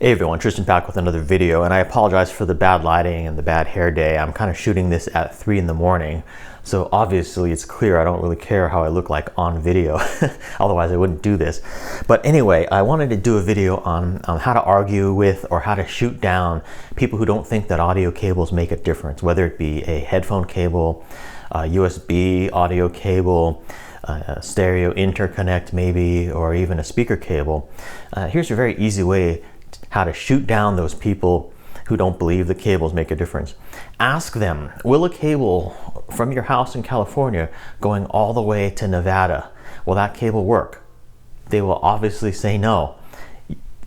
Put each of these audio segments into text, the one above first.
Hey everyone, Tristan back with another video, and I apologize for the bad lighting and the bad hair day. I'm kind of shooting this at 3 in the morning, so obviously it's clear I don't really care how I look like on video. Otherwise I wouldn't do this. But anyway, I wanted to do a video on how to argue with or how to shoot down people who don't think that audio cables make a difference, whether it be a headphone cable, a USB audio cable, a stereo interconnect maybe, or even a speaker cable. Here's a very easy way how to shoot down those people who don't believe that cables make a difference. Ask them, will a cable from your house in California going all the way to Nevada, will that cable work? They will obviously say no.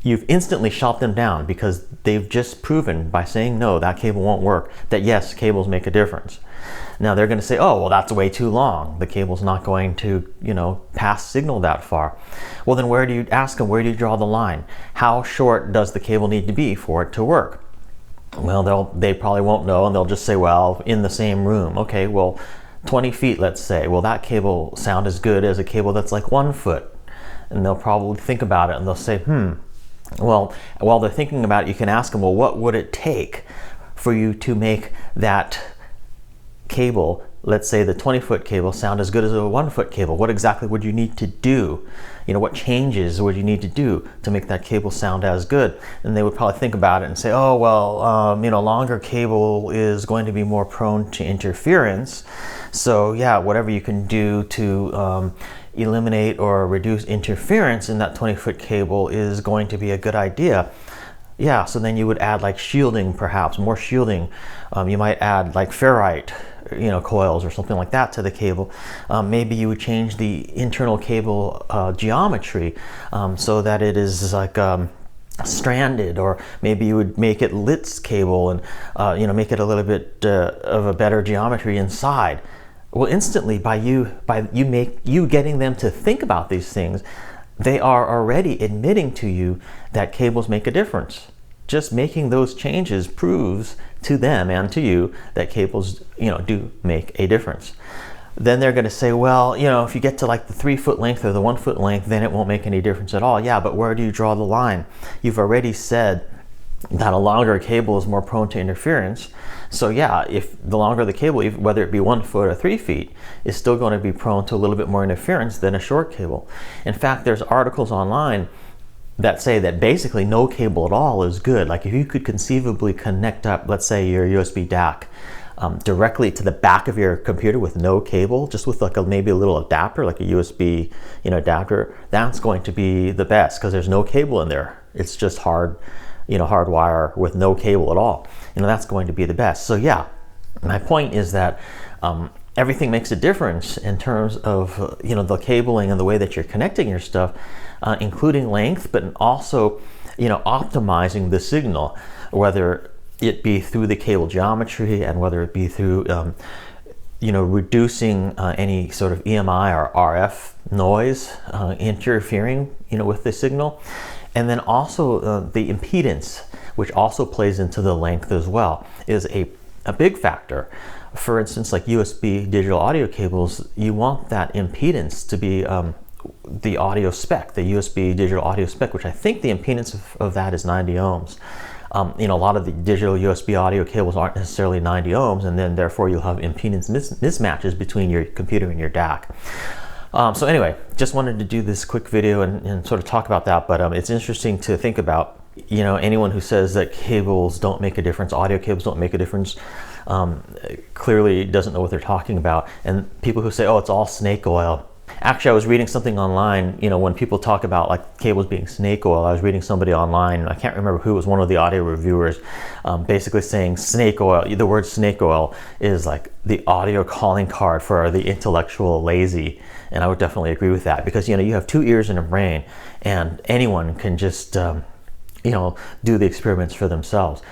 You've instantly shot them down because they've just proven by saying no, that cable won't work, that yes, cables make a difference. Now they're going to say, oh, well, that's way too long. The cable's not going to, pass signal that far. Well, then where do you ask them, where do you draw the line? How short does the cable need to be for it to work? Well, they probably won't know, and they'll just say, well, in the same room. Okay, well, 20 feet, let's say. Will that cable sound as good as a cable that's like 1 foot? And they'll probably think about it, and they'll say, well, while they're thinking about it, you can ask them, well, what would it take for you to make that cable, let's say the 20-foot cable, sound as good as a 1-foot cable? What exactly would you need to do? What changes would you need to do to make that cable sound as good? And they would probably think about it and say, oh, well, longer cable is going to be more prone to interference. So yeah, whatever you can do to eliminate or reduce interference in that 20-foot cable is going to be a good idea. Yeah, so then you would add like shielding, perhaps more shielding. You might add like ferrite, coils or something like that to the cable. Maybe you would change the internal cable geometry so that it is like stranded, or maybe you would make it Litz cable and make it a little bit of a better geometry inside. Well, instantly by you getting them to think about these things, they are already admitting to you that cables make a difference. Just making those changes proves to them and to you that cables, do make a difference. Then they're going to say, well, if you get to like the 3-foot length or the 1-foot length, then it won't make any difference at all. Yeah, but where do you draw the line? You've already said that a longer cable is more prone to interference. So yeah, if the longer the cable, whether it be 1 foot or 3 feet, is still going to be prone to a little bit more interference than a short cable. In fact, there's articles online that say that basically no cable at all is good. Like if you could conceivably connect up, let's say your USB DAC directly to the back of your computer with no cable, just with like maybe a little adapter, like a USB adapter, that's going to be the best because there's no cable in there. It's just hard wire with no cable at all. That's going to be the best. So yeah, my point is that everything makes a difference in terms of the cabling and the way that you're connecting your stuff, including length, but also optimizing the signal, whether it be through the cable geometry and whether it be through reducing any sort of EMI or RF noise interfering with the signal. And then also the impedance, which also plays into the length as well, is a big factor. For instance, like USB digital audio cables, you want that impedance to be the audio spec, the USB digital audio spec, which I think the impedance of that is 90 ohms. A lot of the digital USB audio cables aren't necessarily 90 ohms, and then therefore you'll have impedance mismatches between your computer and your DAC. So anyway, just wanted to do this quick video and sort of talk about that, but it's interesting to think about, anyone who says that cables don't make a difference, audio cables don't make a difference, clearly doesn't know what they're talking about. And people who say, oh, it's all snake oil. Actually, I was reading something online, when people talk about like cables being snake oil, I was reading somebody online, I can't remember who, it was one of the audio reviewers, basically saying snake oil, the word snake oil is like the audio calling card for the intellectual lazy. And I would definitely agree with that because, you have 2 ears and a brain, and anyone can just, do the experiments for themselves.